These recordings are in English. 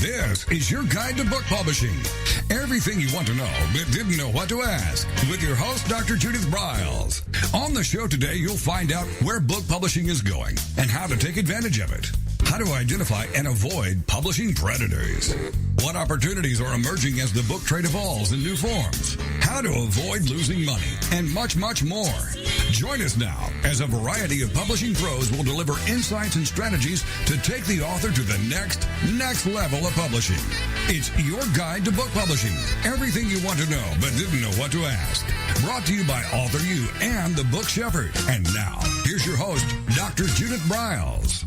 This is your guide to book publishing. Everything you want to know but didn't know what to ask with your host, Dr. Judith Briles. On the show today, you'll find out where book publishing is going and how to take advantage of it. How to identify and avoid publishing predators. What opportunities are emerging as the book trade evolves in new forms. How to avoid losing money, and much, much more. Join us now as a variety of publishing pros will deliver insights and strategies to take the author to the next level of publishing. It's your guide to book publishing. Everything you want to know but didn't know what to ask. Brought to you by AuthorU and the Book Shepherd. And now, here's your host, Dr. Judith Briles.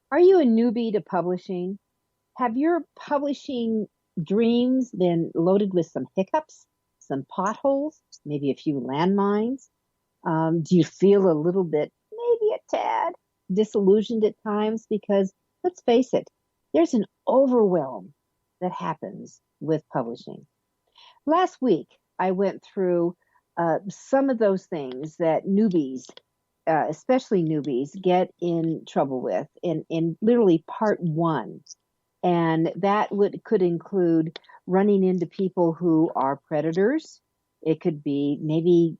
Are you a newbie to publishing? Have your publishing dreams been loaded with some hiccups, some potholes, maybe a few landmines? Do you feel a little bit, maybe a tad, disillusioned at times? Because let's face it, there's an overwhelm that happens with publishing. Last week, I went through some of those things that newbies, especially newbies, get in trouble with in literally part one. And that could include running into people who are predators. It could be maybe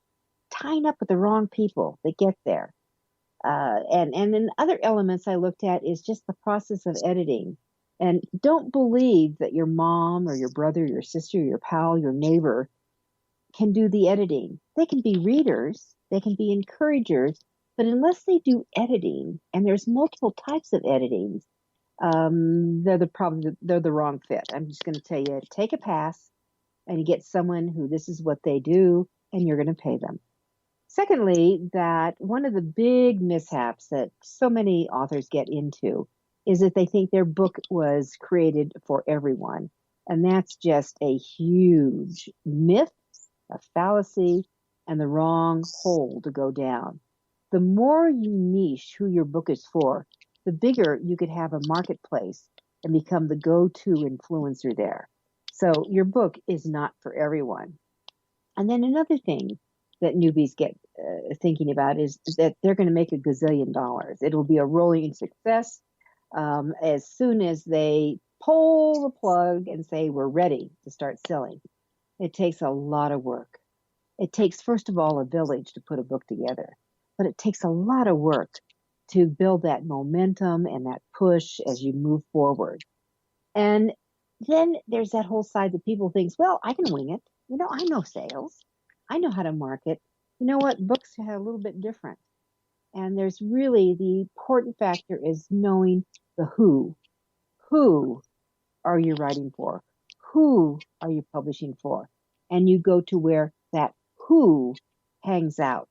tying up with the wrong people that get there. And then other elements I looked at is just the process of editing. And don't believe that your mom or your brother, your sister, your pal, your neighbor can do the editing. They can be readers, they can be encouragers, but unless they do editing, and there's multiple types of editing, they're the wrong fit. I'm just going to tell you, take a pass and you get someone who this is what they do, and you're going to pay them. Secondly, that one of the big mishaps that so many authors get into is that they think their book was created for everyone. And that's just a huge myth, a fallacy, and the wrong hole to go down. The more you niche who your book is for, the bigger you could have a marketplace and become the go-to influencer there. So your book is not for everyone. And then another thing that newbies get thinking about is that they're going to make a gazillion dollars. It'll be a rolling success as soon as they pull the plug and say, we're ready to start selling. It takes a lot of work. It takes, first of all, a village to put a book together. But it takes a lot of work to build that momentum and that push as you move forward. And then there's that whole side that people think, well, I can wing it. I know sales. I know how to market. You know what? Books are a little bit different. And there's really the important factor is knowing the who. Who are you writing for? Who are you publishing for? And you go to where that who hangs out.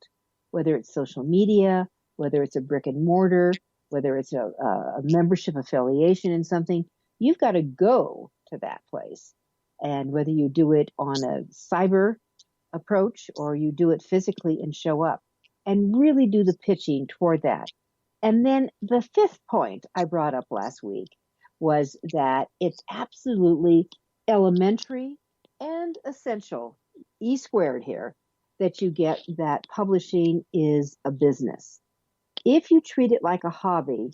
Whether it's social media, whether it's a brick and mortar, whether it's a membership affiliation in something, you've got to go to that place. And whether you do it on a cyber approach or you do it physically and show up and really do the pitching toward that. And then the fifth point I brought up last week was that it's absolutely elementary and essential, E squared here, that you get that publishing is a business. If you treat it like a hobby,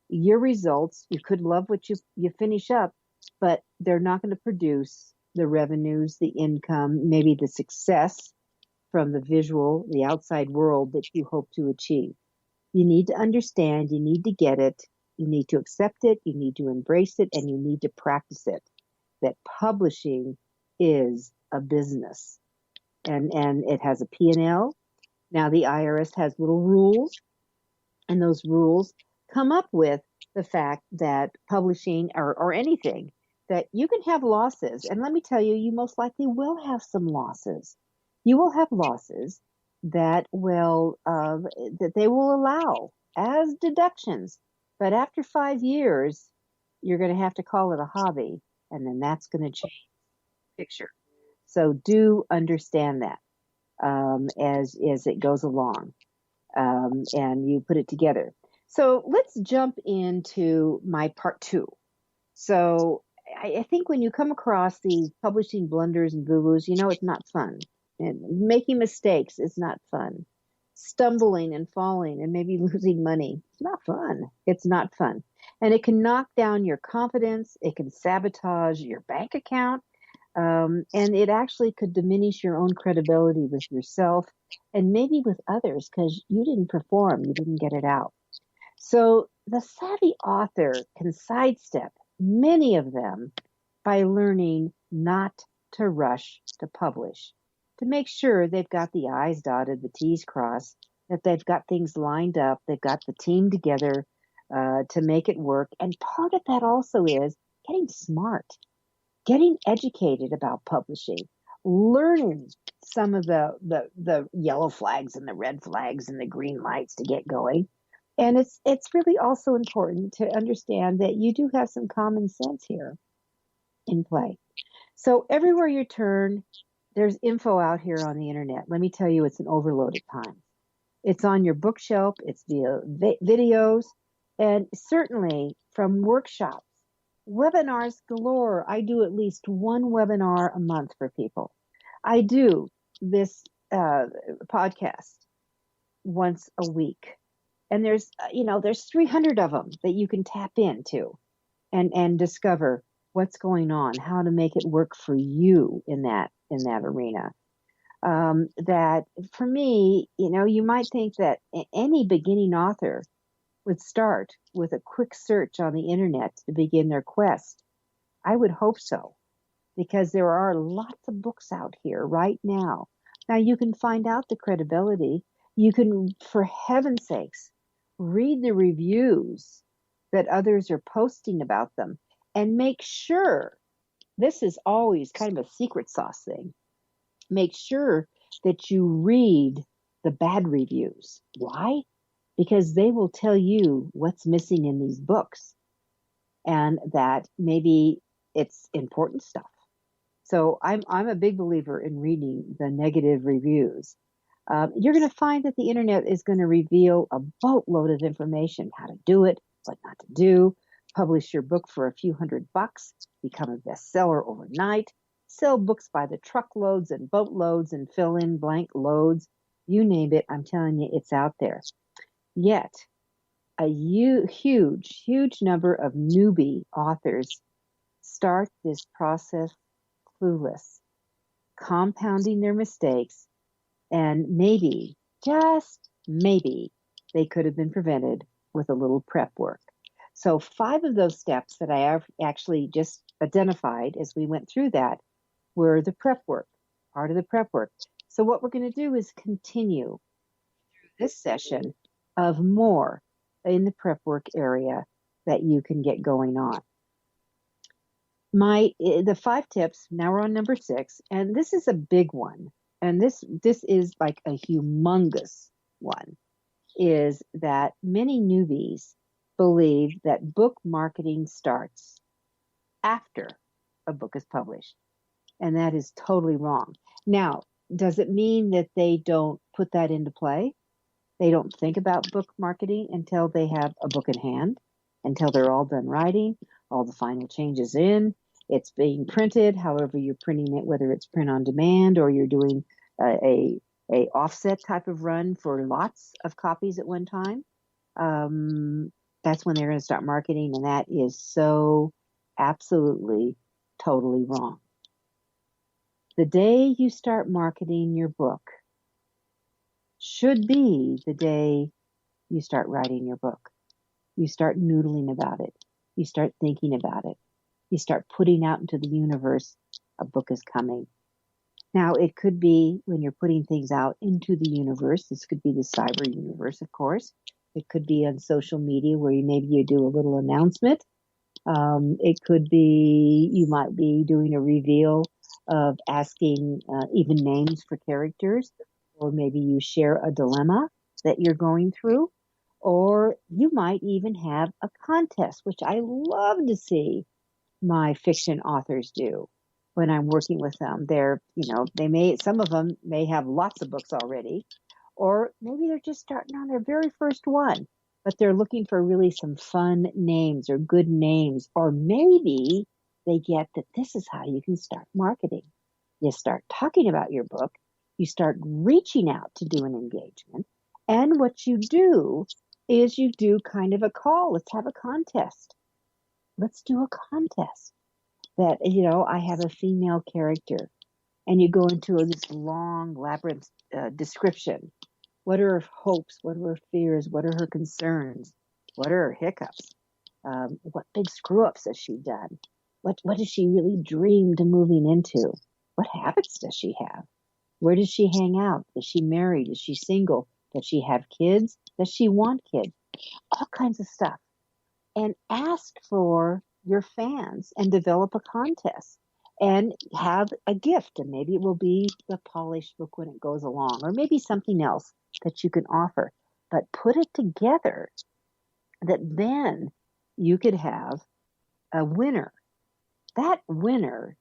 your results, you could love what you finish up, but they're not going to produce the revenues, the income, maybe the success from the visual, the outside world that you hope to achieve. You need to understand, you need to get it, you need to accept it, you need to embrace it, and you need to practice it, that publishing is a business. And it has a P&L. Now the IRS has little rules, and those rules come up with the fact that publishing or anything, that you can have losses. And let me tell you, you most likely will have some losses. You will have losses that that they will allow as deductions. But after 5 years, you're going to have to call it a hobby, and then that's going to change the picture. So do understand that as it goes along, and you put it together. So let's jump into my part two. So I think when you come across these publishing blunders and boo-boos, it's not fun. And making mistakes is not fun. stumbling and falling and maybe losing money. It's not fun. It's not fun. And it can knock down your confidence. It can sabotage your bank account. And it actually could diminish your own credibility with yourself and maybe with others because you didn't perform, you didn't get it out. So the savvy author can sidestep many of them by learning not to rush to publish, to make sure they've got the I's dotted, the T's crossed, that they've got things lined up, they've got the team together to make it work. And part of that also is getting smart, getting educated about publishing, learning some of the yellow flags and the red flags and the green lights to get going. And it's really also important to understand that you do have some common sense here in play. So everywhere you turn, there's info out here on the internet. Let me tell you, it's an overload at times. It's on your bookshelf, it's via videos, and certainly from workshops, webinars galore. I do at least one webinar a month for people. I do this podcast once a week. And there's 300 of them that you can tap into and discover what's going on, how to make it work for you in that arena. That for me, you might think that any beginning author would start with a quick search on the internet to begin their quest. I would hope so, because there are lots of books out here right now. Now you can find out the credibility. You can, for heaven's sakes, read the reviews that others are posting about them and make sure, this is always kind of a secret sauce thing, make sure that you read the bad reviews. Why? Because they will tell you what's missing in these books and that maybe it's important stuff. So I'm a big believer in reading the negative reviews. You're going to find that the internet is going to reveal a boatload of information, how to do it, what not to do, publish your book for a few $100, become a bestseller overnight, sell books by the truckloads and boatloads and fill in blank loads. You name it, I'm telling you, it's out there. Yet, a huge number of newbie authors start this process clueless, compounding their mistakes, and maybe, just maybe, they could have been prevented with a little prep work. So 5 of those steps that I have actually just identified as we went through that were the prep work, part of the prep work. So what we're going to do is continue through this session of more in the prep work area that you can get going on. The 5 tips, now we're on number 6, and this is a big one. And this is like a humongous one, is that many newbies believe that book marketing starts after a book is published. And that is totally wrong. Now, does it mean that they don't put that into play? They don't think about book marketing until they have a book in hand, until they're all done writing, all the final changes in, it's being printed, however you're printing it, whether it's print on demand or you're doing a offset type of run for lots of copies at one time. That's when they're going to start marketing, and that is so absolutely, totally wrong. The day you start marketing your book should be the day you start writing your book. You start noodling about it. You start thinking about it. You start putting out into the universe, a book is coming. Now, it could be when you're putting things out into the universe. This could be the cyber universe, of course. It could be on social media where maybe you do a little announcement. It could be you might be doing a reveal of asking even names for characters, or maybe you share a dilemma that you're going through, or you might even have a contest, which I love to see my fiction authors do when I'm working with them. Some of them may have lots of books already, or maybe they're just starting on their very first one, but they're looking for really some fun names or good names, or maybe they get that this is how you can start marketing. You start talking about your book, you start reaching out to do an engagement, And what you do is you do kind of a call. Let's have a contest. Let's do a contest that, I have a female character, and you go into this long labyrinth description. What are her hopes? What are her fears? What are her concerns? What are her hiccups? What big screw-ups has she done? What does she really dream to moving into? What habits does she have? Where does she hang out? Is she married? Is she single? Does she have kids? Does she want kids? All kinds of stuff. And ask for your fans and develop a contest and have a gift. And maybe it will be the polished book when it goes along, or maybe something else that you can offer. But put it together that then you could have a winner. That winner,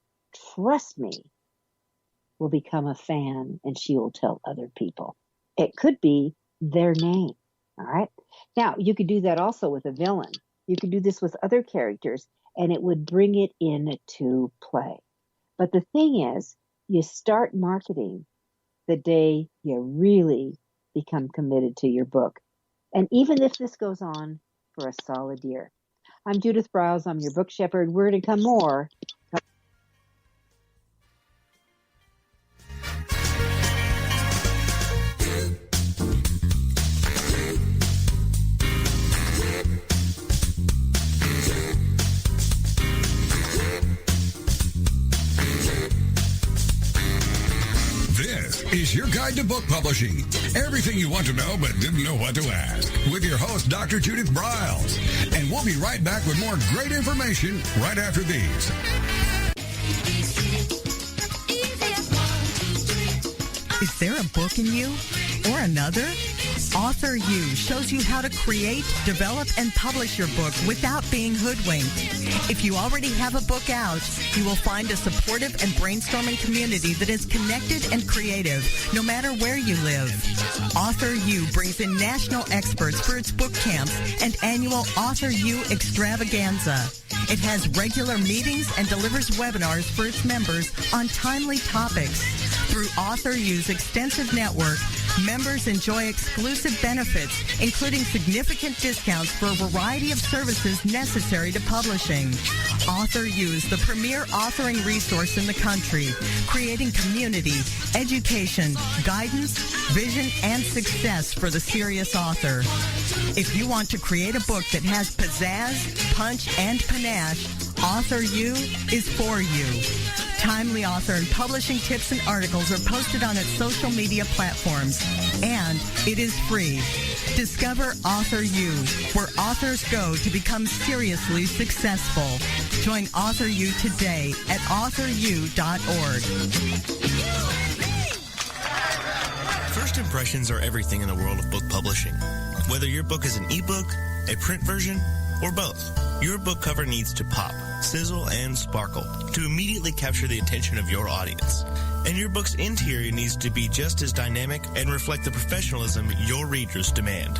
trust me, will become a fan, and she will tell other people. It could be their name. All right. Now, you could do that also with a villain. You could do this with other characters, and it would bring it into play. But the thing is, you start marketing the day you really become committed to your book. And even if this goes on for a solid year. I'm Judith Briles. I'm your book shepherd. We're to come more. This is your guide to book publishing. Everything you want to know but didn't know what to ask. With your host, Dr. Judith Briles. And we'll be right back with more great information right after these. Is there a book in you or another? AuthorU shows you how to create, develop, and publish your book without being hoodwinked. If you already have a book out, you will find a supportive and brainstorming community that is connected and creative, no matter where you live. AuthorU brings in national experts for its book camps and annual AuthorU extravaganza. It has regular meetings and delivers webinars for its members on timely topics. Through AuthorU's extensive network, members enjoy exclusive benefits, including significant discounts for a variety of services necessary to publishing. AuthorU is the premier authoring resource in the country, creating community, education, guidance, vision, and success for the serious author. If you want to create a book that has pizzazz, punch, and panache, AuthorU is for you. Timely author and publishing tips and articles are posted on its social media platforms, and it is free. Discover AuthorU, where authors go to become seriously successful. Join AuthorU today at AuthorU.org. First impressions are everything in the world of book publishing. Whether your book is an ebook, a print version, or both, your book cover needs to pop, sizzle, and sparkle to immediately capture the attention of your audience. And your book's interior needs to be just as dynamic and reflect the professionalism your readers demand.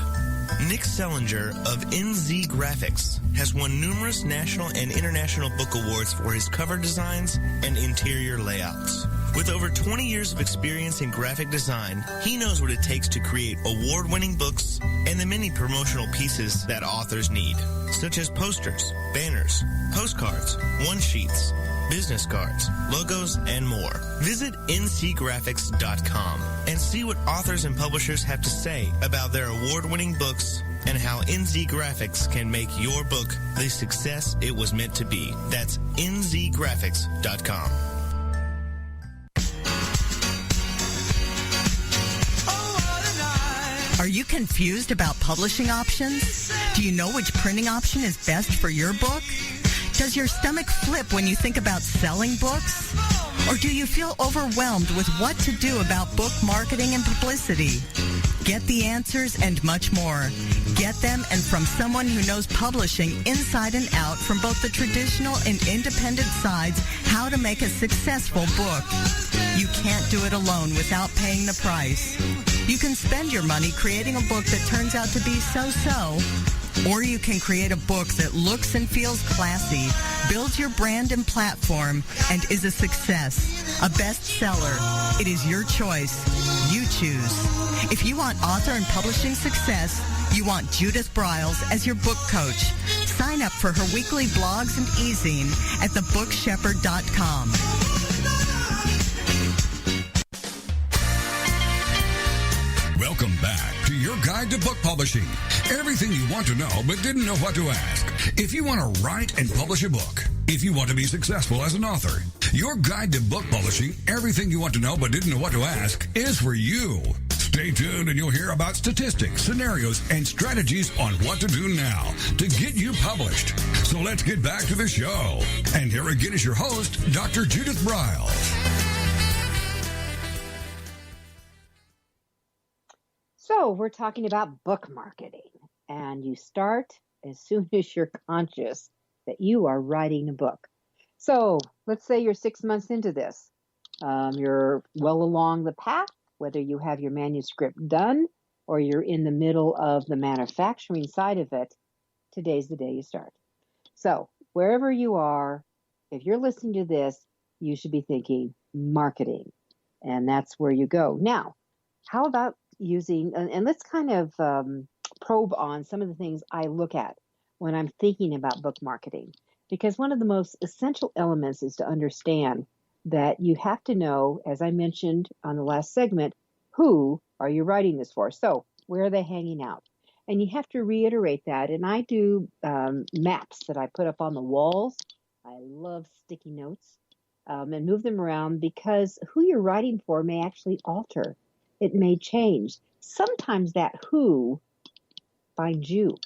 Nick Sellinger of NZ Graphics has won numerous national and international book awards for his cover designs and interior layouts. With over 20 years of experience in graphic design, he knows what it takes to create award-winning books and the many promotional pieces that authors need, such as posters, banners, postcards, one-sheets, business cards, logos, and more. Visit ncgraphics.com and see what authors and publishers have to say about their award-winning books and how NZ Graphics can make your book the success it was meant to be. That's nzgraphics.com. Are you confused about publishing options? Do you know which printing option is best for your book? Does your stomach flip when you think about selling books? Or do you feel overwhelmed with what to do about book marketing and publicity? Get the answers and much more. Get them and from someone who knows publishing inside and out from both the traditional and independent sides, how to make a successful book. You can't do it alone without paying the price. You can spend your money creating a book that turns out to be so-so, Or you can create a book that looks and feels classy, builds your brand and platform, and is a success, a bestseller. It is your choice. You choose. If you want author and publishing success, you want Judith Briles as your book coach. Sign up for her weekly blogs and e-zine at thebookshepherd.com. Welcome back to your guide to book publishing. Everything you want to know but didn't know what to ask. If you want to write and publish a book, if you want to be successful as an author, your guide to book publishing, everything you want to know but didn't know what to ask, is for you. Stay tuned and you'll hear about statistics, scenarios, and strategies on what to do now to get you published. So let's get back to the show. And here again is your host, Dr. Judith Briles. So we're talking about book marketing, and you start as soon as you're conscious that you are writing a book. So let's say you're 6 months into this. You're well along the path, whether you have your manuscript done or you're in the middle of the manufacturing side of it. Today's the day you start. So wherever you are, if you're listening to this, you should be thinking marketing, and that's where you go. Now, how about using, and let's kind of probe on some of the things I look at when I'm thinking about book marketing, because one of the most essential elements is to understand that you have to know, as I mentioned on the last segment, who are you writing this for? So where are they hanging out? And you have to reiterate that. And I do maps that I put up on the walls. I love sticky notes and move them around, because who you're writing for may actually alter. It may change. Sometimes that who finds you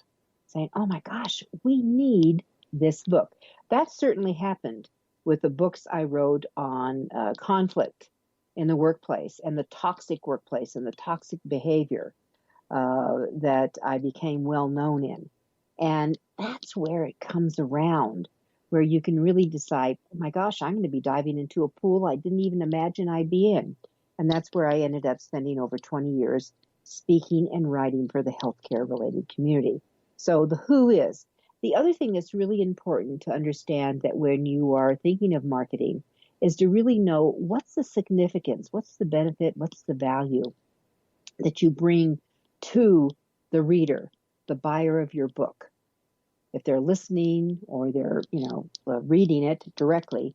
saying, oh my gosh, we need this book. That certainly happened with the books I wrote on conflict in the workplace and the toxic workplace and the toxic behavior that I became well known in. And that's where it comes around, where you can really decide, oh my gosh, I'm going to be diving into a pool I didn't even imagine I'd be in. And that's where I ended up spending over 20 years speaking and writing for the healthcare related community. So the who is. The other thing that's really important to understand, that when you are thinking of marketing, is to really know what's the significance, what's the benefit, what's the value that you bring to the reader, the buyer of your book. If they're listening or they're, reading it directly,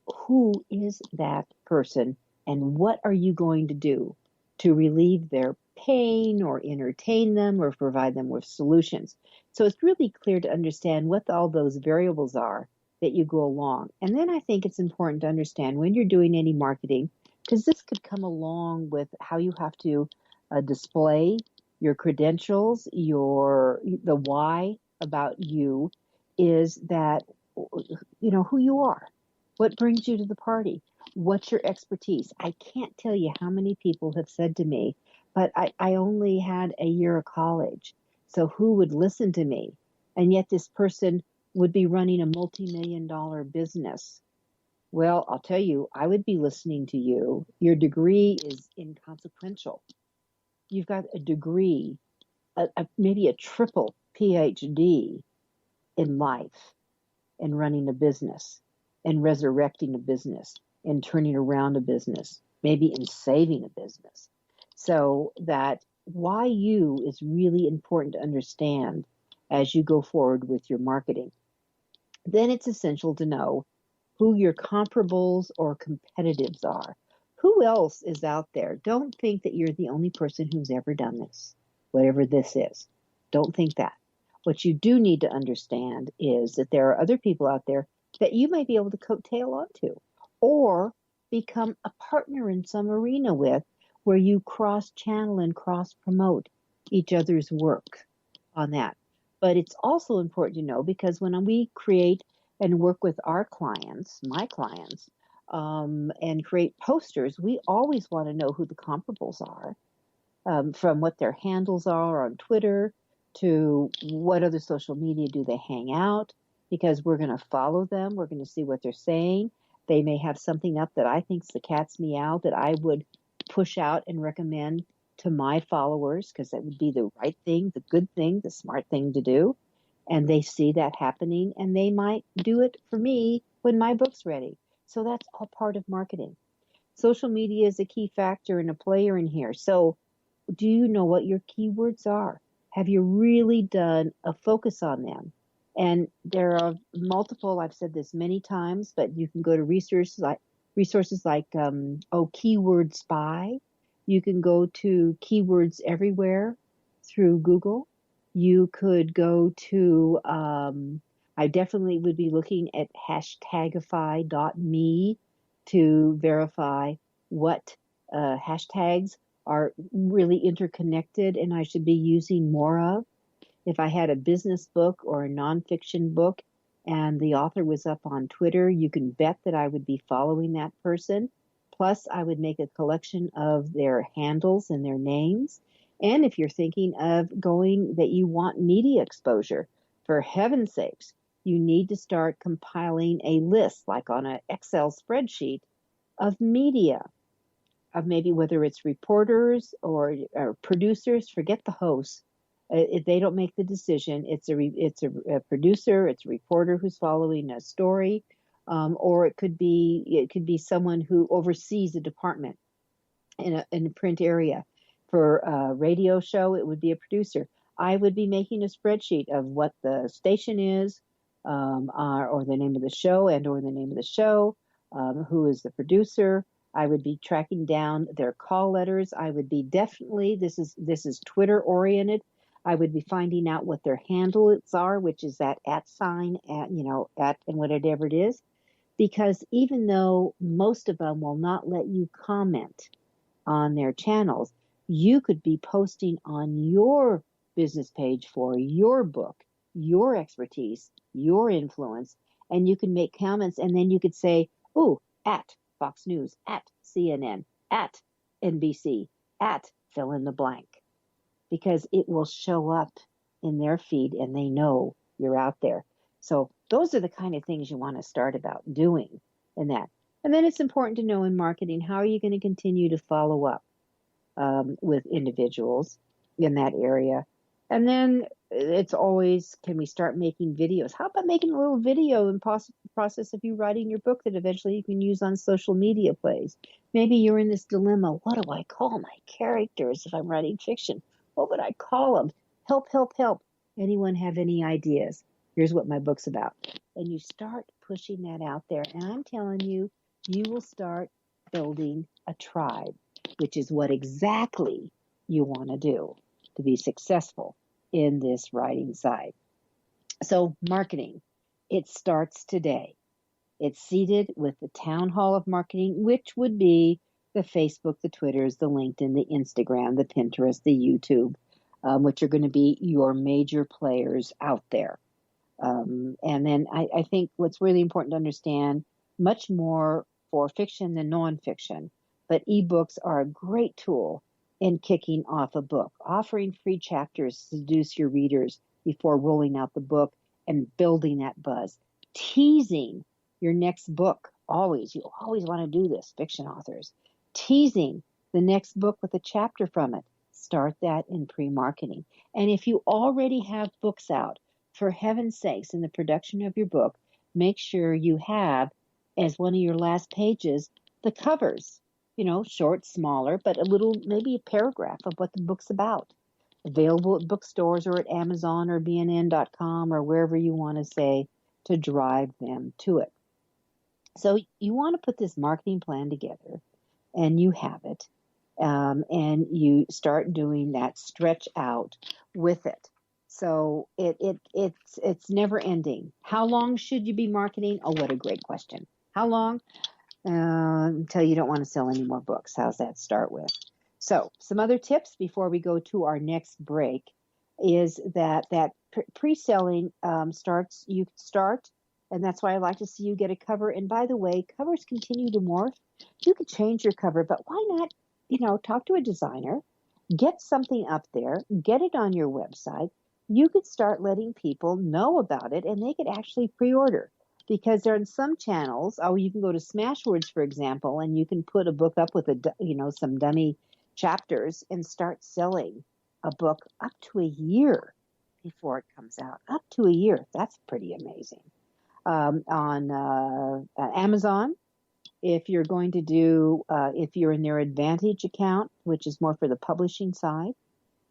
who is that person? And what are you going to do to relieve their pain or entertain them or provide them with solutions? So it's really clear to understand what all those variables are that you go along. And then I think it's important to understand when you're doing any marketing, because this could come along with how you have to display your credentials, the why about you is that, who you are, what brings you to the party. What's your expertise? I can't tell you how many people have said to me, but I only had a year of college, so who would listen to me? And yet this person would be running a multi-million-dollar business. Well, I'll tell you, I would be listening to you. Your degree is inconsequential. You've got a degree, maybe a triple PhD in life, in running a business, in resurrecting a business, in turning around a business, maybe in saving a business. So that why you is really important to understand as you go forward with your marketing. Then it's essential to know who your comparables or competitives are. Who else is out there? Don't think that you're the only person who's ever done this, whatever this is. Don't think that. What you do need to understand is that there are other people out there that you may be able to coattail onto or become a partner in some arena with, where you cross-channel and cross-promote each other's work on that. But it's also important to know, because when we create and work with our clients, my clients, and create posters, we always want to know who the comparables are, from what their handles are on Twitter to what other social media do they hang out, because we're going to follow them. We're going to see what they're saying. They may have something up that I think's the cat's meow that I would push out and recommend to my followers, because that would be the right thing, the good thing, the smart thing to do. And they see that happening, and they might do it for me when my book's ready. So that's all part of marketing. Social media is a key factor and a player in here. So do you know what your keywords are? Have you really done a focus on them? And there are multiple, I've said this many times, but you can go to resources like Keyword Spy. You can go to Keywords Everywhere through Google. You could go to, I definitely would be looking at hashtagify.me to verify what hashtags are really interconnected and I should be using more of. If I had a business book or a nonfiction book and the author was up on Twitter, you can bet that I would be following that person. Plus, I would make a collection of their handles and their names. And if you're thinking of going that you want media exposure, for heaven's sakes, you need to start compiling a list, like on an Excel spreadsheet, of media, of maybe whether it's reporters or producers. Forget the hosts. If they don't make the decision, it's a producer, it's a reporter who's following a story, or it could be someone who oversees a department in a print area. For a radio show, it would be a producer. I would be making a spreadsheet of what the station is, or the name of the show or the name of the show, who is the producer. I would be tracking down their call letters. I would be definitely, this is Twitter oriented. I would be finding out what their handles are, which is that @ sign, and whatever it is. Because even though most of them will not let you comment on their channels, you could be posting on your business page for your book, your expertise, your influence, and you can make comments, and then you could say, "Ooh, at Fox News, at CNN, at NBC, at fill in the blank," because it will show up in their feed and they know you're out there. So those are the kind of things you want to start about doing in that. And then it's important to know in marketing, how are you going to continue to follow up with individuals in that area? And then it's always, can we start making videos? How about making a little video in process of you writing your book that eventually you can use on social media plays? Maybe you're in this dilemma. What do I call my characters if I'm writing fiction? What would I call them? Help, help, help. Anyone have any ideas? Here's what my book's about. And you start pushing that out there. And I'm telling you, you will start building a tribe, which is what exactly you want to do to be successful in this writing side. So marketing, it starts today. It's seated with the town hall of marketing, which would be the Facebook, the Twitters, the LinkedIn, the Instagram, the Pinterest, the YouTube, which are going to be your major players out there. And then I think what's really important to understand, much more for fiction than nonfiction, but ebooks are a great tool in kicking off a book, offering free chapters to seduce your readers before rolling out the book and building that buzz. Teasing your next book, you always want to do this, fiction authors. Teasing the next book with a chapter from it. Start that in pre-marketing. And if you already have books out, for heaven's sakes, in the production of your book, make sure you have, as one of your last pages, the covers. Short, smaller, but a little, maybe a paragraph of what the book's about. Available at bookstores or at Amazon or BNN.com or wherever you want to say to drive them to it. So you want to put this marketing plan together, and you have it, and you start doing that stretch out with it. So it's never ending. How long should you be marketing? Oh, what a great question. How long? Until you don't want to sell any more books. How's that start with? So some other tips before we go to our next break is that pre-selling starts, you start, and that's why I like to see you get a cover. And by the way, covers continue to morph. You could change your cover, but why not, talk to a designer, get something up there, get it on your website. You could start letting people know about it, and they could actually pre-order. Because there are some channels, you can go to Smashwords, for example, and you can put a book up with some dummy chapters and start selling a book up to a year before it comes out. Up to a year. That's pretty amazing. On Amazon, if you're going to do, if you're in their Advantage account, which is more for the publishing side,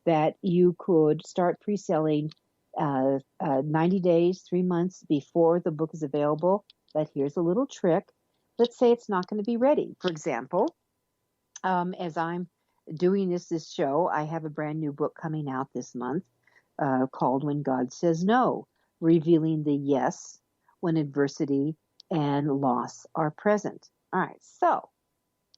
that you could start pre-selling 90 days, 3 months before the book is available. But here's a little trick. Let's say it's not going to be ready. For example, as I'm doing this show, I have a brand new book coming out this month called When God Says No, revealing the yes when adversity and loss are present. All right, so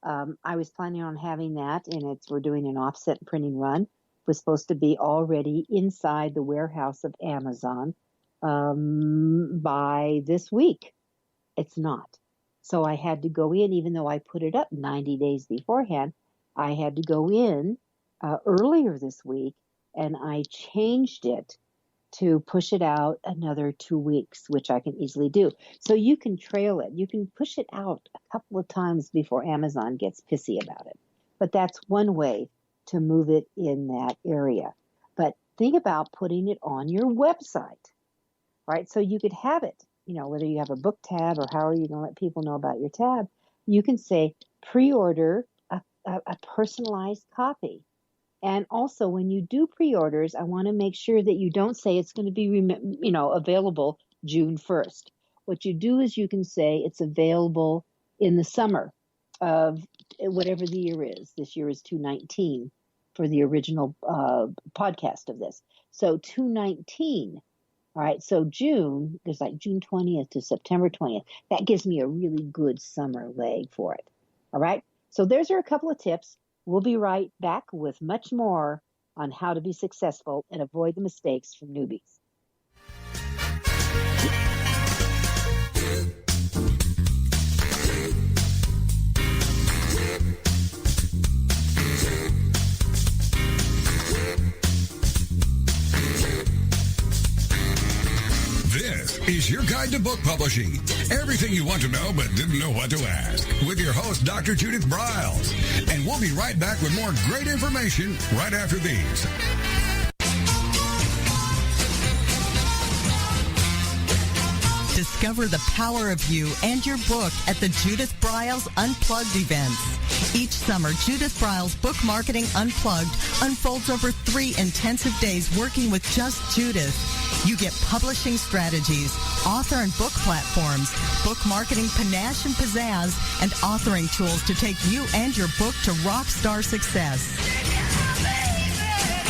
I was planning on having that, and we're doing an offset printing run. It was supposed to be already inside the warehouse of Amazon by this week. It's not. So I had to go in, even though I put it up 90 days beforehand, I had to go in earlier this week, and I changed it to push it out another 2 weeks, which I can easily do. So you can trail it. You can push it out a couple of times before Amazon gets pissy about it. But that's one way to move it in that area. But think about putting it on your website, right? So you could have it, whether you have a book tab or however you're going to let people know about your tab, you can say pre-order a personalized copy. And also, when you do pre-orders, I want to make sure that you don't say it's going to be, available June 1st. What you do is you can say it's available in the summer of whatever the year is. This year is 2019 for the original podcast of this. So 2019. All right. So June, there's like June 20th to September 20th. That gives me a really good summer leg for it. All right. So there's a couple of tips. We'll be right back with much more on how to be successful and avoid the mistakes from newbies. This is your guide to book publishing. Everything you want to know but didn't know what to ask. With your host, Dr. Judith Briles. And we'll be right back with more great information right after these. Discover the power of you and your book at the Judith Briles Unplugged events. Each summer, Judith Briles Book Marketing Unplugged unfolds over 3 intensive days working with just Judith. You get publishing strategies, author and book platforms, book marketing panache and pizzazz, and authoring tools to take you and your book to rock star success.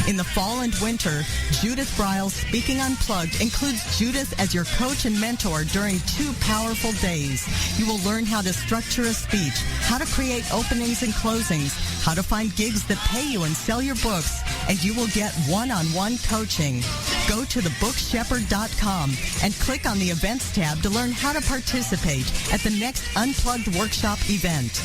In the fall and winter, Judith Briles Speaking Unplugged includes Judith as your coach and mentor during 2 powerful days. You will learn how to structure a speech, how to create openings and closings, how to find gigs that pay you and sell your books, and you will get one-on-one coaching. Go to thebookshepherd.com and click on the Events tab to learn how to participate at the next Unplugged Workshop event.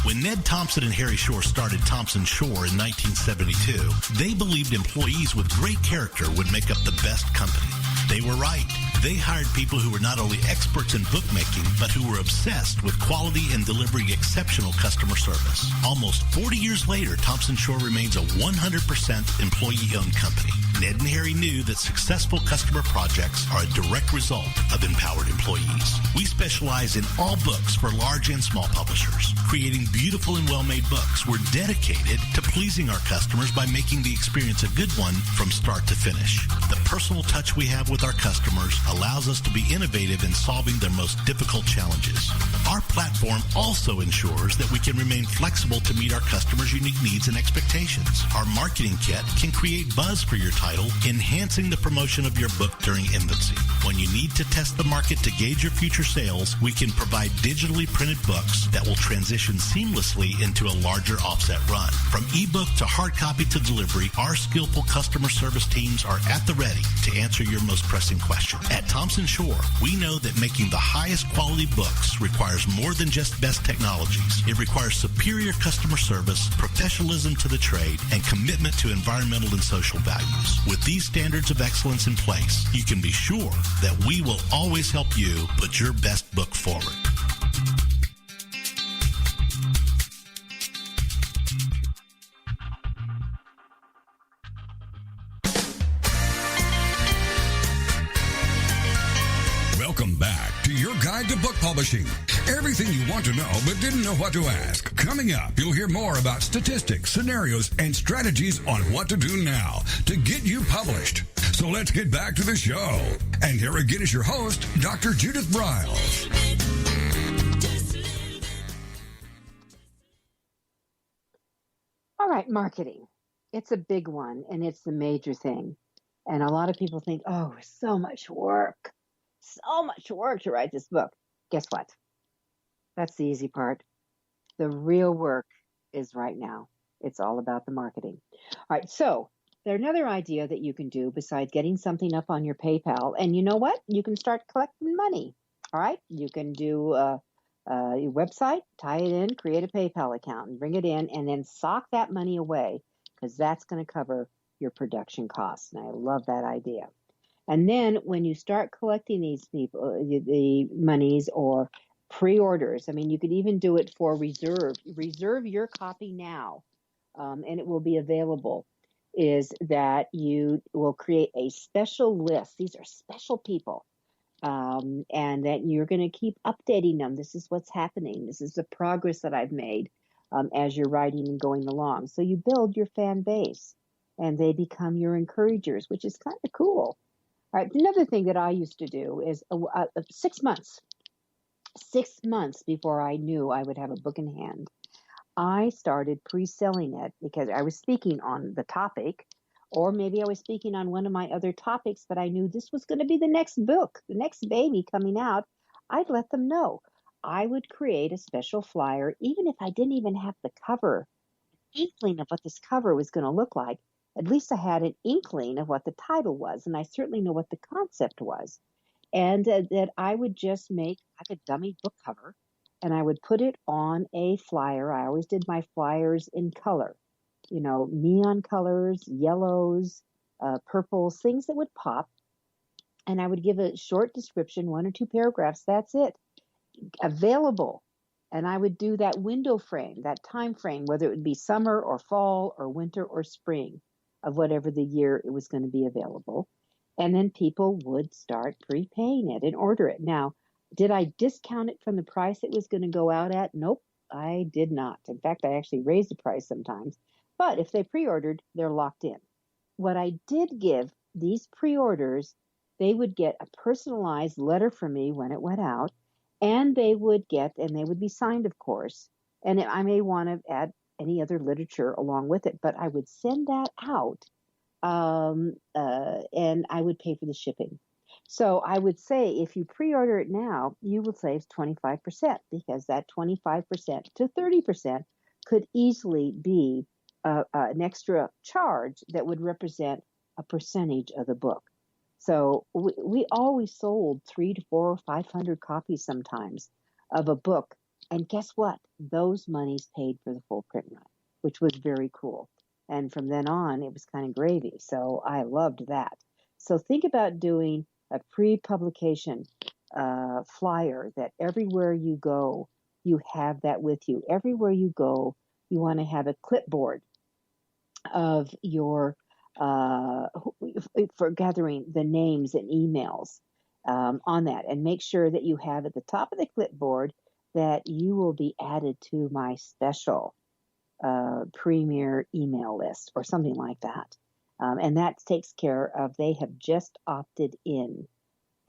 When Ned Thompson and Harry Shore started Thompson Shore in 1972, they believed employees with great character would make up the best company. They were right. They hired people who were not only experts in bookmaking, but who were obsessed with quality and delivering exceptional customer service. Almost 40 years later, Thompson Shore remains a 100% employee-owned company. Ned and Harry knew that successful customer projects are a direct result of empowered employees. We specialize in all books for large and small publishers. Creating beautiful and well-made books, we're dedicated to pleasing our customers by making the experience a good one from start to finish. The personal touch we have with our customers allows us to be innovative in solving their most difficult challenges. Our platform also ensures that we can remain flexible to meet our customers' unique needs and expectations. Our marketing kit can create buzz for your title, enhancing the promotion of your book during infancy. When you need to test the market to gauge your future sales, we can provide digitally printed books that will transition seamlessly into a larger offset run. From ebook to hard copy to delivery, our skillful customer service teams are at the ready to answer your most pressing question. At Thompson Shore, we know that making the highest quality books requires more than just best technologies. It requires superior customer service, professionalism to the trade, and commitment to environmental and social values. With these standards of excellence in place, you can be sure that we will always help you put your best book forward. Welcome back to your guide to book publishing. Everything you want to know but didn't know what to ask. Coming up, you'll hear more about statistics, scenarios, and strategies on what to do now to get you published. So let's get back to the show. And here again is your host, Dr. Judith Briles. All right, marketing. It's a big one, and it's the major thing. And a lot of people think, oh, so much work to write this book. Guess what? That's the easy part. The real work is right now. It's all about the marketing. All right, so there's another idea that you can do besides getting something up on your PayPal. And you know what? You can start collecting money. All right, you can do your website, tie it in, create a PayPal account, and bring it in, and then sock that money away because that's going to cover your production costs. And I love that idea. And then when you start collecting these people, the monies or pre-orders, I mean, you could even do it for reserve. Reserve your copy now, and it will be available, is that you will create a special list. These are special people, and that you're going to keep updating them. This is what's happening. This is the progress that I've made as you're writing and going along. So you build your fan base, and they become your encouragers, which is kind of cool. All right, another thing that I used to do is 6 months. 6 months before I knew I would have a book in hand, I started pre-selling it because I was speaking on the topic, or maybe I was speaking on one of my other topics, but I knew this was going to be the next book, the next baby coming out. I'd let them know. I would create a special flyer, even if I didn't even have the cover, an inkling of what this cover was going to look like. At least I had an inkling of what the title was, and I certainly know what the concept was. And that I would just make like a dummy book cover, and I would put it on a flyer. I always did my flyers in color, you know, neon colors, yellows, purples, things that would pop. And I would give a short description, 1 or 2 paragraphs. That's it. Available. And I would do that window frame, that time frame, whether it would be summer or fall or winter or spring of whatever the year it was going to be available. And then people would start prepaying it and order it. Now, did I discount it from the price it was going to go out at? Nope, I did not. In fact, I actually raised the price sometimes. But if they pre-ordered, they're locked in. What I did give these pre-orders, they would get a personalized letter from me when it went out, and they would be signed, of course. And I may want to add any other literature along with it, but I would send that out, and I would pay for the shipping. So I would say if you pre-order it now, you will save 25%, because that 25% to 30% could easily be an extra charge that would represent a percentage of the book. So we always sold 300 to 400 or 500 copies sometimes of a book. And guess what? Those monies paid for the full print run, which was very cool. And from then on, it was kind of gravy. So I loved that. So think about doing a pre-publication flyer that everywhere you go, you have that with you. Everywhere you go, you want to have a clipboard of your, for gathering the names and emails on that. And make sure that you have at the top of the clipboard that you will be added to my special premier email list or something like that. And that takes care of, they have just opted in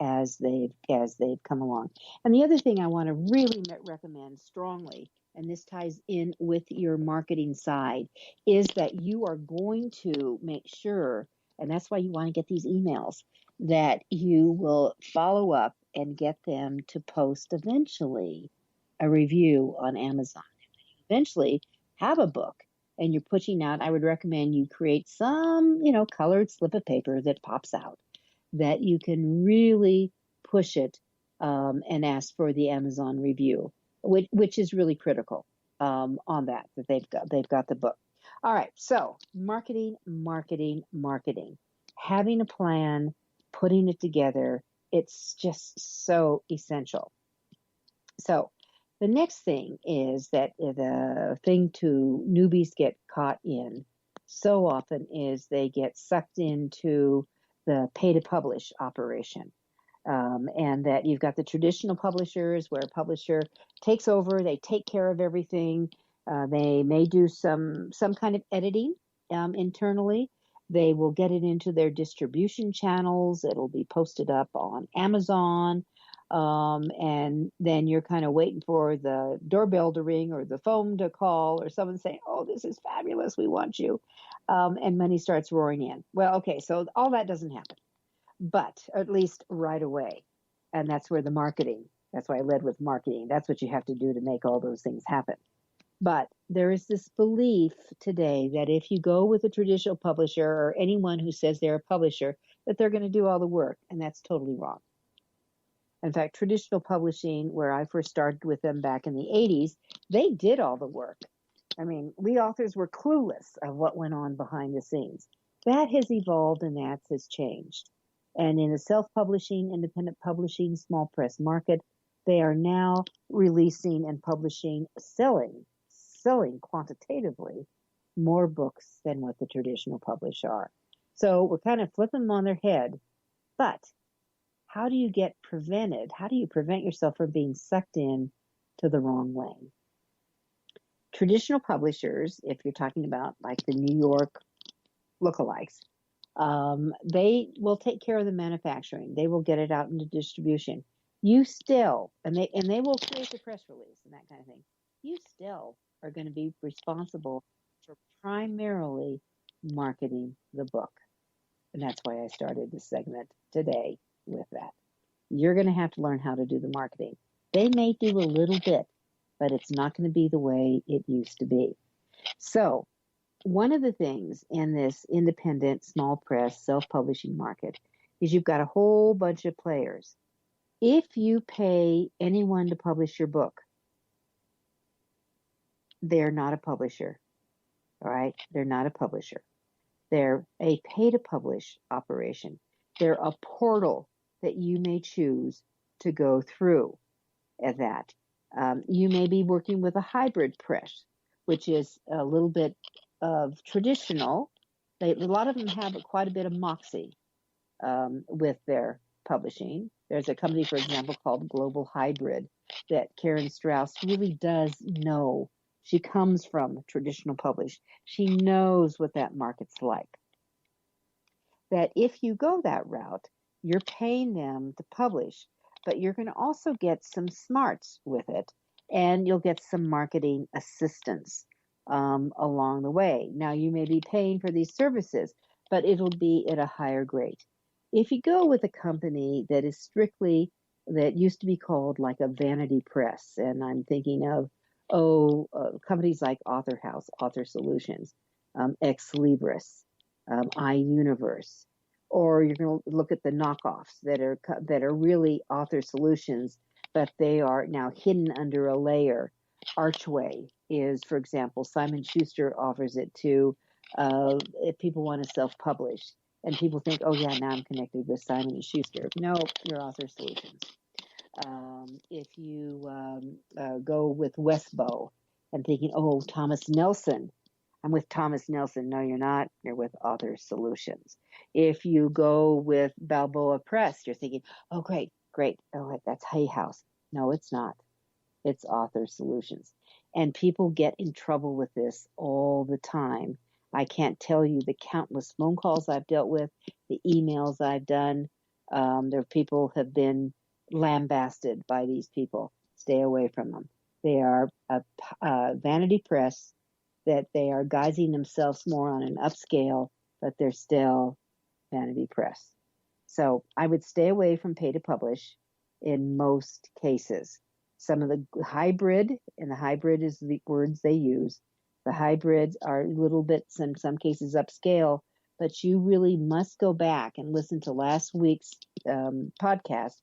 as they've come along. And the other thing I want to really recommend strongly, and this ties in with your marketing side, is that you are going to make sure And that's why you want to get these emails, that you will follow up and get them to post eventually a review on Amazon. Eventually have a book and you're pushing out, I would recommend you create some, colored slip of paper that pops out, that you can really push it and ask for the Amazon review, which is really critical on that they've got the book. All right, so marketing. Having a plan, putting it together, it's just so essential. So the next thing is that the thing to newbies get caught in so often is they get sucked into the pay to publish operation. And that you've got the traditional publishers where a publisher takes over, they take care of everything. They may do some kind of editing internally. They will get it into their distribution channels. It'll be posted up on Amazon. And then you're kind of waiting for the doorbell to ring or the phone to call or someone saying, oh, this is fabulous, we want you. And money starts roaring in. Well, okay, so all that doesn't happen, but at least right away. And that's where the marketing, that's why I led with marketing. That's what you have to do to make all those things happen. But there is this belief today that if you go with a traditional publisher or anyone who says they're a publisher, that they're going to do all the work. And that's totally wrong. In fact, traditional publishing, where I first started with them back in the 80s, they did all the work. I mean, we authors were clueless of what went on behind the scenes. That has evolved and that has changed. And in the self-publishing, independent publishing, small press market, they are now releasing and publishing, selling quantitatively more books than what the traditional publishers are. So we're kind of flipping them on their head. But how do you get prevented? How do you prevent yourself from being sucked in to the wrong way? Traditional publishers, if you're talking about like the New York lookalikes, they will take care of the manufacturing. They will get it out into distribution. You still, and they will create the press release and that kind of thing. You still are going to be responsible for primarily marketing the book. And that's why I started this segment today with that. You're going to have to learn how to do the marketing. They may do a little bit, but it's not going to be the way it used to be. So one of the things in this independent, small press, self-publishing market is you've got a whole bunch of players. If you pay anyone to publish your book, they're not a publisher. All right? They're not a publisher. They're a pay-to-publish operation. They're a portal that you may choose to go through at that. You may be working with a hybrid press, which is a little bit of traditional. A lot of them have quite a bit of moxie with their publishing. There's a company, for example, called Global Hybrid that Karen Strauss really does know. She comes from traditional publish. She knows what that market's like. That if you go that route, you're paying them to publish, but you're going to also get some smarts with it, and you'll get some marketing assistance along the way. Now, you may be paying for these services, but it'll be at a higher rate. If you go with a company that is strictly, that used to be called like a vanity press, and I'm thinking of companies like Author House, Author Solutions, Ex Libris, iUniverse, or you're going to look at the knockoffs that are really Author Solutions, but they are now hidden under a layer. Archway is, for example, Simon Schuster offers it to if people want to self-publish, and people think, oh yeah, now I'm connected with Simon and Schuster. No, you're Author Solutions. If you go with Westbow and thinking, oh, Thomas Nelson, I'm with Thomas Nelson. No, you're not. You're with Author Solutions. If you go with Balboa Press, you're thinking, oh, great. Oh, that's Hay House. No, it's not. It's Author Solutions. And people get in trouble with this all the time. I can't tell you the countless phone calls I've dealt with, the emails I've done. There are people have been lambasted by these people. Stay away from them. They are a vanity press, that they are guising themselves more on an upscale, but they're still vanity press. So I would stay away from pay to publish in most cases. Some of the hybrid, and the hybrid is the words they use. The hybrids are little bits, in some cases upscale, but you really must go back and listen to last week's podcast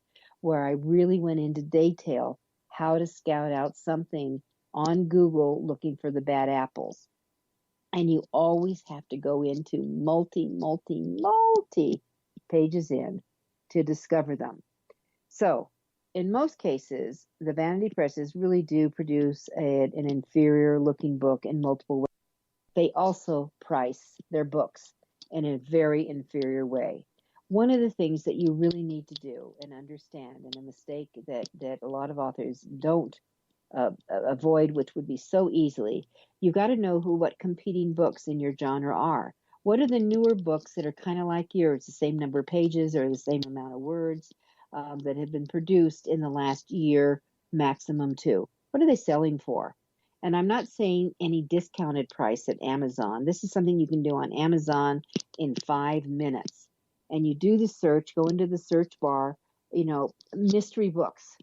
where I really went into detail how to scout out something on Google looking for the bad apples. And you always have to go into multi pages in to discover them. So in most cases, the vanity presses really do produce an inferior looking book in multiple ways. They also price their books in a very inferior way. One of the things that you really need to do and understand, and a mistake that a lot of authors don't avoid, which would be so easily, you've got to know what competing books in your genre are. What are the newer books that are kind of like yours, the same number of pages or the same amount of words that have been produced in the last year, maximum 2? What are they selling for? And I'm not saying any discounted price at Amazon. This is something you can do on Amazon in 5 minutes. And you do the search, go into the search bar, mystery books.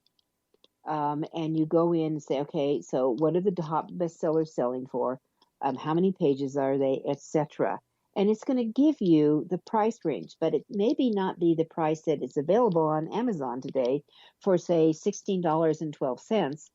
And you go in and say, okay, so what are the top bestsellers selling for? How many pages are they, etc. And it's going to give you the price range, but it maybe not be the price that is available on Amazon today for, say, $16.12.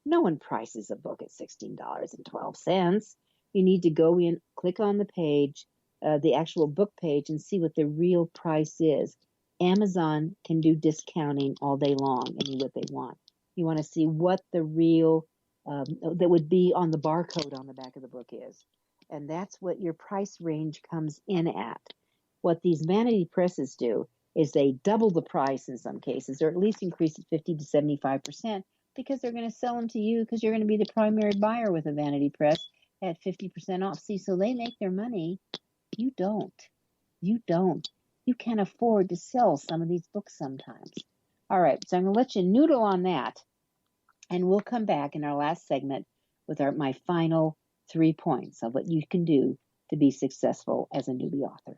No one prices a book at $16.12. You need to go in, click on the page, the actual book page, and see what the real price is. Amazon can do discounting all day long, any what they want. You want to see what the real, that would be on the barcode on the back of the book is. And that's what your price range comes in at. What these vanity presses do is they double the price in some cases, or at least increase it 50 to 75%, because they're going to sell them to you because you're going to be the primary buyer with a vanity press at 50% off. See, so they make their money. You don't. You can't afford to sell some of these books sometimes. All right, so I'm going to let you noodle on that, and we'll come back in our last segment with my final 3 points of what you can do to be successful as a newbie author.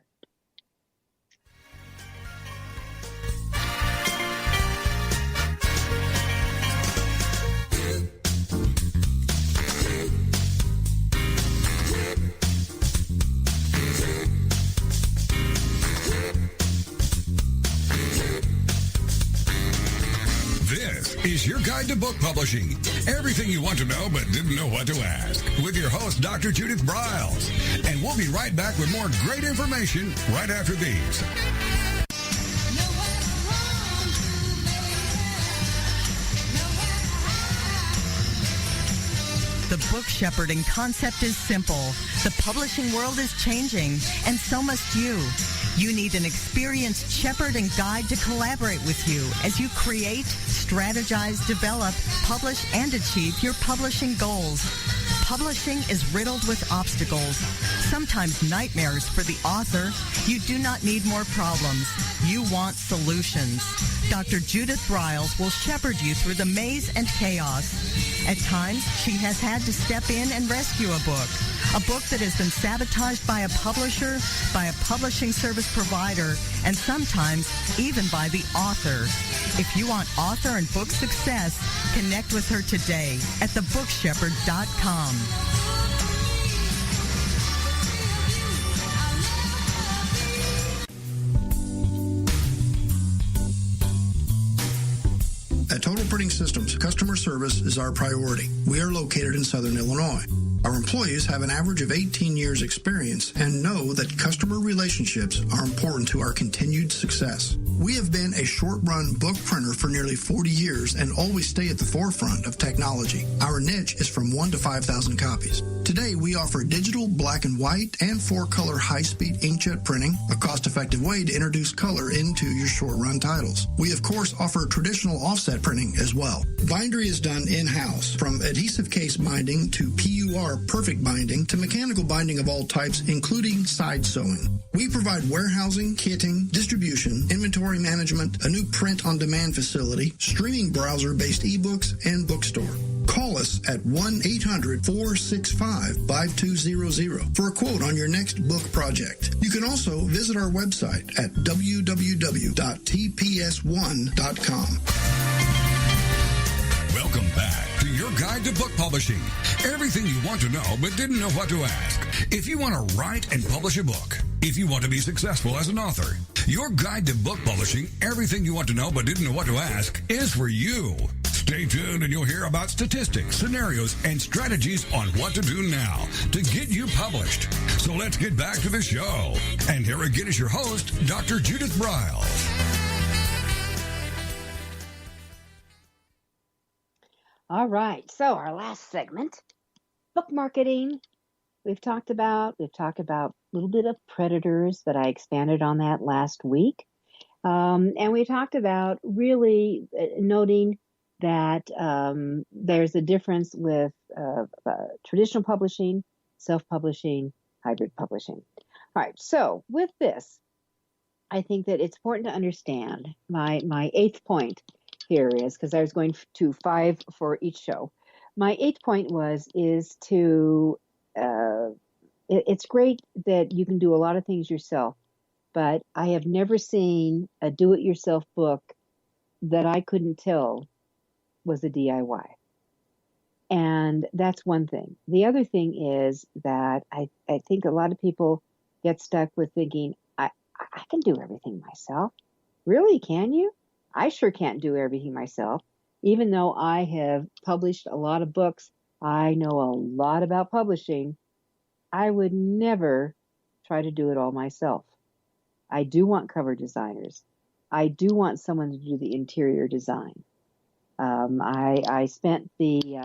This is your guide to book publishing. Everything you want to know but didn't know what to ask. With your host, Dr. Judith Briles. And we'll be right back with more great information right after these. The book shepherding concept is simple. The publishing world is changing, and so must you. You need an experienced shepherd and guide to collaborate with you as you create, strategize, develop, publish, and achieve your publishing goals. Publishing is riddled with obstacles, sometimes nightmares for the author. You do not need more problems. You want solutions. Dr. Judith Briles will shepherd you through the maze and chaos. At times, she has had to step in and rescue a book that has been sabotaged by a publisher, by a publishing service provider, and sometimes even by the author. If you want author and book success, connect with her today at thebookshepherd.com. At Total Printing Systems, customer service is our priority. We are located in Southern Illinois. Our employees have an average of 18 years experience and know that customer relationships are important to our continued success. We have been a short-run book printer for nearly 40 years and always stay at the forefront of technology. Our niche is from 1 to 5,000 copies. Today, we offer digital, black and white, and 4-color high-speed inkjet printing, a cost-effective way to introduce color into your short-run titles. We, of course, offer traditional offset printing as well. Bindery is done in-house, from adhesive case binding to PUR perfect binding to mechanical binding of all types, including side sewing. We provide warehousing, kitting, distribution, inventory management, a new print-on-demand facility, streaming browser-based ebooks, and bookstore. Call us at 1-800-465-5200 for a quote on your next book project. You can also visit our website at www.tps1.com. Welcome back to your guide to book publishing. Everything you want to know but didn't know what to ask. If you want to write and publish a book, if you want to be successful as an author, your guide to book publishing, everything you want to know but didn't know what to ask, is for you. Stay tuned and you'll hear about statistics, scenarios, and strategies on what to do now to get you published. So let's get back to the show. And here again is your host, Dr. Judith Briles. All right, so our last segment, book marketing. We've talked about a little bit of predators, but I expanded on that last week. And we talked about really noting that there's a difference with traditional publishing, self-publishing, hybrid publishing. All right, so with this, I think that it's important to understand my eighth point here is, because I was going to 5 for each show. My eighth point is to, it's great that you can do a lot of things yourself, but I have never seen a do-it-yourself book that I couldn't tell was a DIY. And that's one thing. The other thing is that I think a lot of people get stuck with thinking, I can do everything myself. Really, can you? I sure can't do everything myself. Even though I have published a lot of books, I know a lot about publishing, I would never try to do it all myself. I do want cover designers. I do want someone to do the interior design. I spent the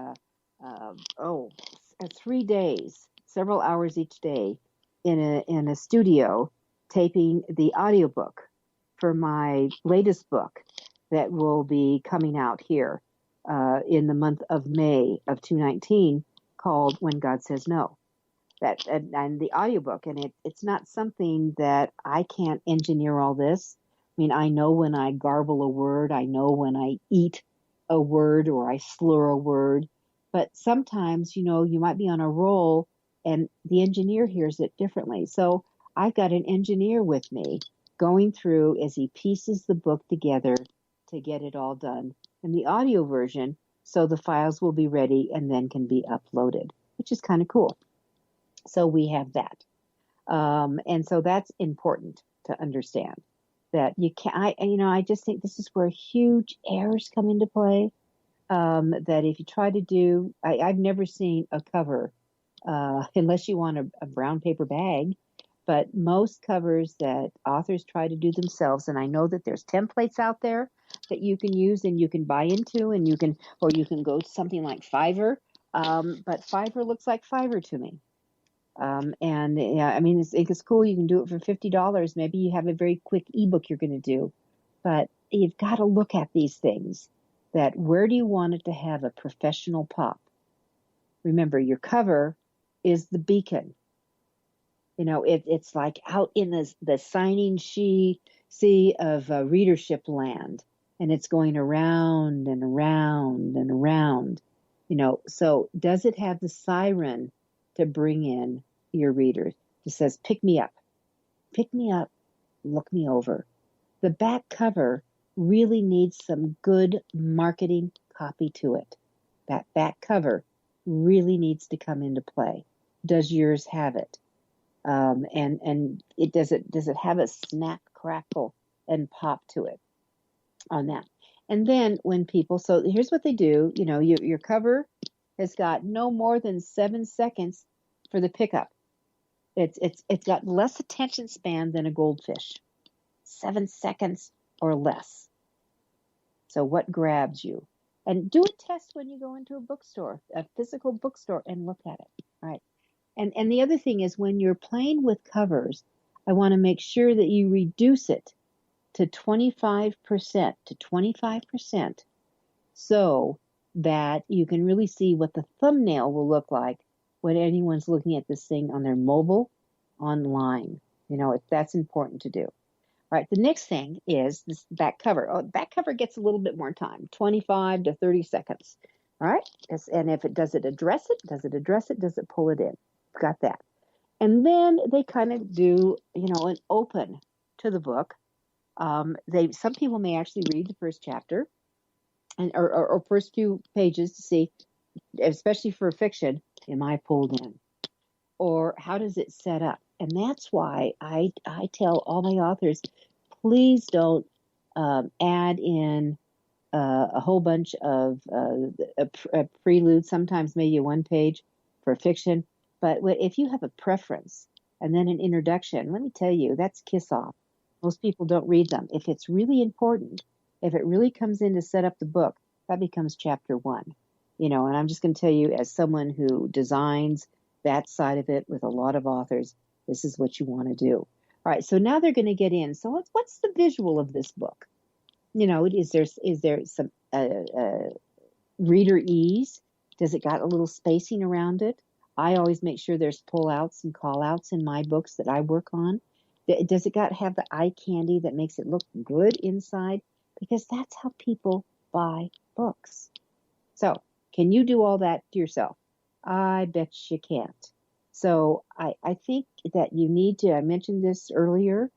3 days, several hours each day, in a studio taping the audiobook for my latest book that will be coming out here in the month of May of 2019, called When God Says No. And the audiobook, and it's not something that I can't engineer all this. I mean, I know when I garble a word, I know when I eat a word or I slur a word, but sometimes, you might be on a roll and the engineer hears it differently. So I've got an engineer with me going through as he pieces the book together to get it all done in the audio version, so the files will be ready and then can be uploaded, which is kind of cool. So we have that. And so that's important to understand, that you can, I just think this is where huge errors come into play. That if you try to do, I've never seen a cover, unless you want a brown paper bag, but most covers that authors try to do themselves, and I know that there's templates out there that you can use and you can buy into, and you can go to something like Fiverr, but Fiverr looks like Fiverr to me. It's cool. You can do it for $50. Maybe you have a very quick ebook you're going to do, but you've got to look at these things. That where do you want it to have a professional pop? Remember, your cover is the beacon. It's like out in the signing sea of readership land, and it's going around and around and around. So does it have the siren to bring in your readers? It says, pick me up, look me over. The back cover really needs some good marketing copy to it. That back cover really needs to come into play. Does yours have it? And does it have a snap, crackle, and pop to it on that? And then so here's what they do. Your cover has got no more than 7 seconds for the pickup. It's got less attention span than a goldfish. 7 seconds or less. So what grabs you? And do a test when you go into a bookstore, a physical bookstore, and look at it. All right. And the other thing is, when you're playing with covers, I want to make sure that you reduce it to 25%, so that you can really see what the thumbnail will look like when anyone's looking at this thing on their mobile, online. That's important to do. All right, the next thing is this back cover. Back cover gets a little bit more time, 25 to 30 seconds. All right. And if it does it address it, does it address it, does it pull it in? Got that. And then they kind of do, an open to the book. Some people may actually read the first chapter or first few pages to see, especially for fiction, am I pulled in? Or how does it set up? And that's why I tell all my authors, please don't add in a whole bunch of a prelude, sometimes maybe a one page for fiction. But if you have a preference and then an introduction, let me tell you, that's kiss off. Most people don't read them. If it's really important, if it really comes in to set up the book, that becomes chapter 1. And I'm just going to tell you, as someone who designs that side of it with a lot of authors, this is what you want to do. All right, so now they're going to get in. So what's the visual of this book? Is there some reader ease? Does it got a little spacing around it? I always make sure there's pull-outs and call-outs in my books that I work on. Does it have the eye candy that makes it look good inside? Because that's how people buy books. So, can you do all that to yourself? I bet you can't. So, I think that you need to, I mentioned this earlier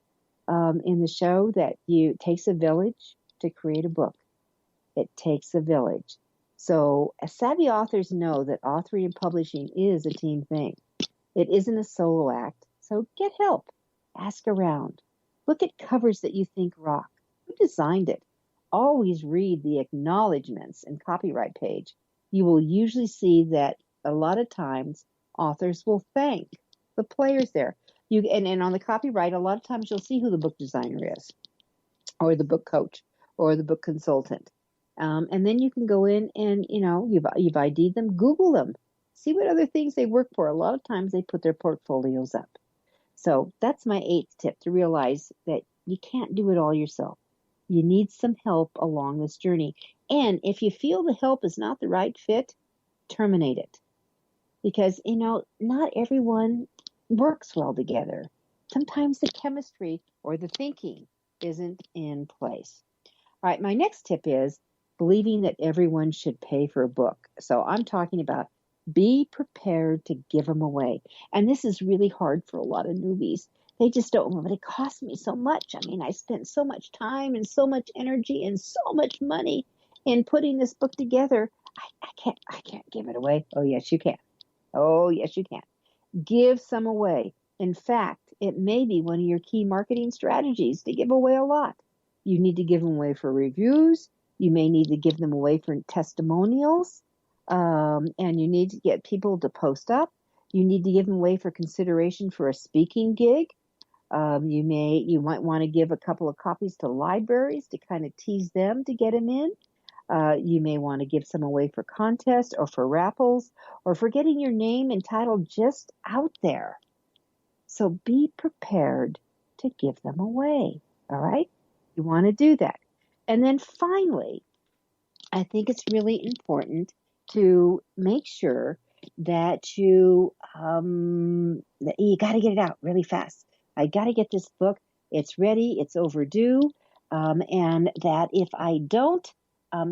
in the show, that it takes a village to create a book. It takes a village. So, savvy authors know that authoring and publishing is a team thing. It isn't a solo act. So, get help. Ask around. Look at covers that you think rock. Who designed it? Always read the acknowledgments and copyright page. You will usually see that a lot of times authors will thank the players there. And on the copyright, a lot of times you'll see who the book designer is, or the book coach, or the book consultant. And then you can go in and, you've ID'd them, Google them, see what other things they work for. A lot of times they put their portfolios up. So that's my 8th tip, to realize that you can't do it all yourself. You need some help along this journey. And if you feel the help is not the right fit, terminate it. Because, not everyone works well together. Sometimes the chemistry or the thinking isn't in place. All right, my next tip is believing that everyone should pay for a book. So I'm talking about be prepared to give them away. And this is really hard for a lot of newbies. They just don't know, but it cost me so much. I mean, I spent so much time and so much energy and so much money in putting this book together. I can't give it away. Oh, yes, you can. Oh, yes, you can. Give some away. In fact, it may be one of your key marketing strategies to give away a lot. You need to give them away for reviews. You may need to give them away for testimonials. And you need to get people to post up. You need to give them away for consideration for a speaking gig. You might want to give a couple of copies to libraries to kind of tease them to get them in. You may want to give some away for contests or for raffles or for getting your name and title just out there. So be prepared to give them away. All right? You want to do that. And then finally, I think it's really important to make sure that you got to get it out really fast. I got to get this book. It's ready. It's overdue. And that if I don't,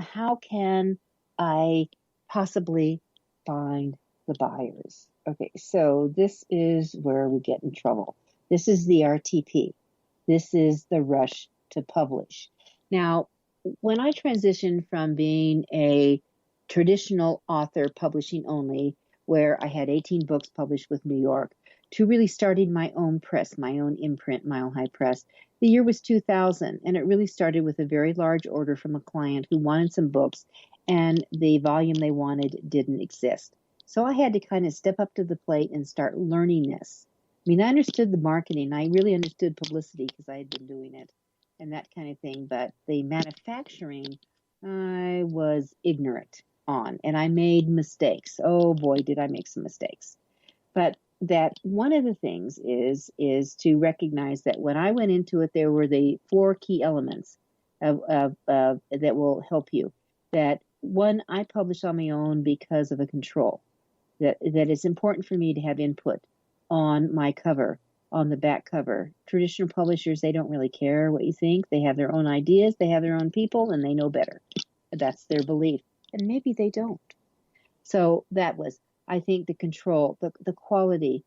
how can I possibly find the buyers? Okay, so this is where we get in trouble. This is the RTP. This is the rush to publish. Now, when I transitioned from being a traditional author publishing only, where I had 18 books published with New York, to really starting my own press, my own imprint, Mile High Press. The year was 2000, and it really started with a very large order from a client who wanted some books, and the volume they wanted didn't exist. So I had to kind of step up to the plate and start learning this. I mean, I understood the marketing. I really understood publicity because I had been doing it and that kind of thing. But the manufacturing, I was ignorant on, and I made mistakes. Oh boy, did I make some mistakes. But that one of the things is to recognize that when I went into it, there were the 4 key elements of that will help you. That one, I publish on my own because of a control. That it's important for me to have input on my cover, on the back cover. Traditional publishers, they don't really care what you think. They have their own ideas, they have their own people, and they know better. That's their belief. And maybe they don't. So that was, I think, the control, the quality.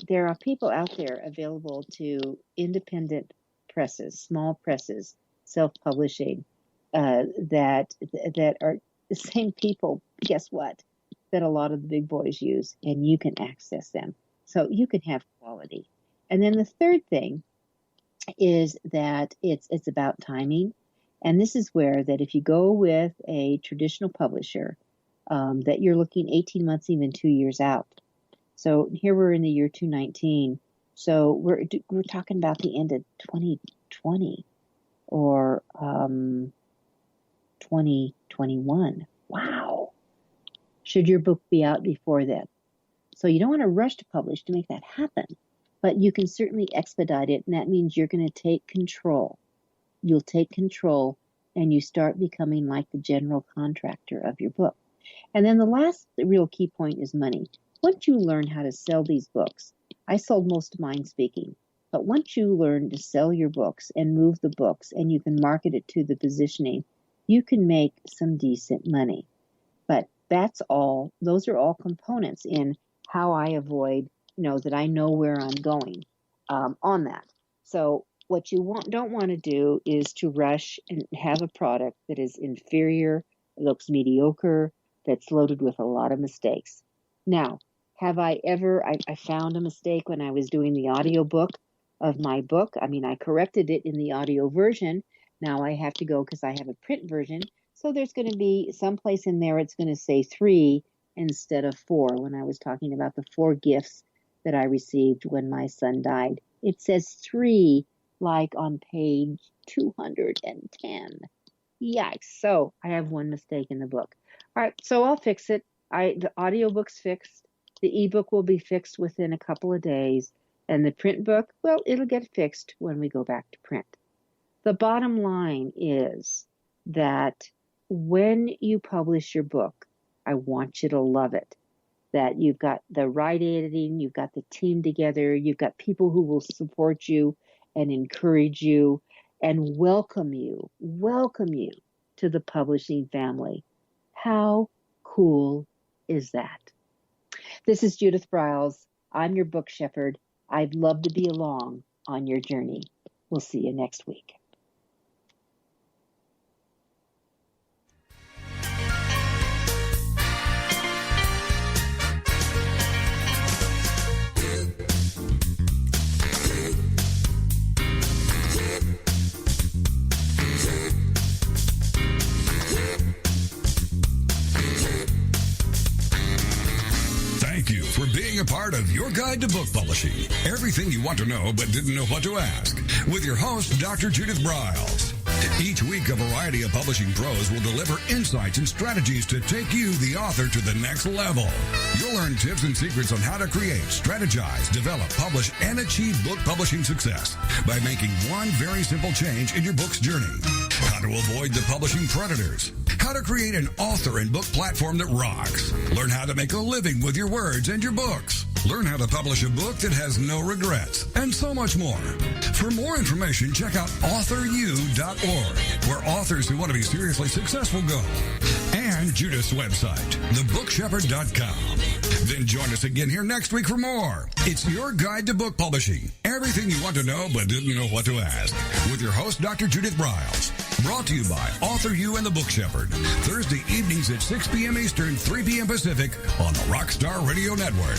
There are people out there available to independent presses, small presses, self-publishing, that are the same people, guess what, that a lot of the big boys use, and you can access them. So you can have quality. And then the third thing is that it's about timing. And this is where that if you go with a traditional publisher, that you're looking 18 months, even 2 years out. So here we're in the year 2019. So we're talking about the end of 2020 or 2021. Wow. Should your book be out before then? So you don't want to rush to publish to make that happen, but you can certainly expedite it, and that means you're going to take control. You'll take control, and you start becoming like the general contractor of your book. And then the last real key point is money. Once you learn how to sell these books, I sold most of mine speaking, but once you learn to sell your books and move the books and you can market it to the positioning, you can make some decent money. But that's all, those are all components in how I avoid, that I know where I'm going on that. So what you don't want to do is to rush and have a product that is inferior, looks mediocre, that's loaded with a lot of mistakes. Now, have I ever, I found a mistake when I was doing the audio book of my book. I mean, I corrected it in the audio version. Now I have to go because I have a print version. So there's going to be someplace in there it's going to say 3 instead of 4 when I was talking about the 4 gifts that I received when my son died. It says 3 like on page 210. Yikes. So I have one mistake in the book. All right, so I'll fix it. The audiobook's fixed. The ebook will be fixed within a couple of days. And the print book, well, it'll get fixed when we go back to print. The bottom line is that when you publish your book, I want you to love it. That you've got the right editing, you've got the team together, you've got people who will support you and encourage you and welcome you to the publishing family. How cool is that? This is Judith Briles. I'm your book shepherd. I'd love to be along on your journey. We'll see you next week. For being a part of your guide to book publishing. Everything you want to know but didn't know what to ask. With your host, Dr. Judith Briles. Each week, a variety of publishing pros will deliver insights and strategies to take you, the author, to the next level. You'll learn tips and secrets on how to create, strategize, develop, publish, and achieve book publishing success by making one very simple change in your book's journey. How to avoid the publishing predators. How to create an author and book platform that rocks. Learn how to make a living with your words and your books. Learn how to publish a book that has no regrets, and so much more. For more information, check out AuthorU-Your, where authors who want to be seriously successful go. And Judith's website, thebookshepherd.com. Then join us again here next week for more. It's your guide to book publishing. Everything you want to know but didn't know what to ask. With your host, Dr. Judith Briles. Brought to you by AuthorU and the Book Shepherd. Thursday evenings at 6 p.m. Eastern, 3 p.m. Pacific on the Rockstar Radio Network.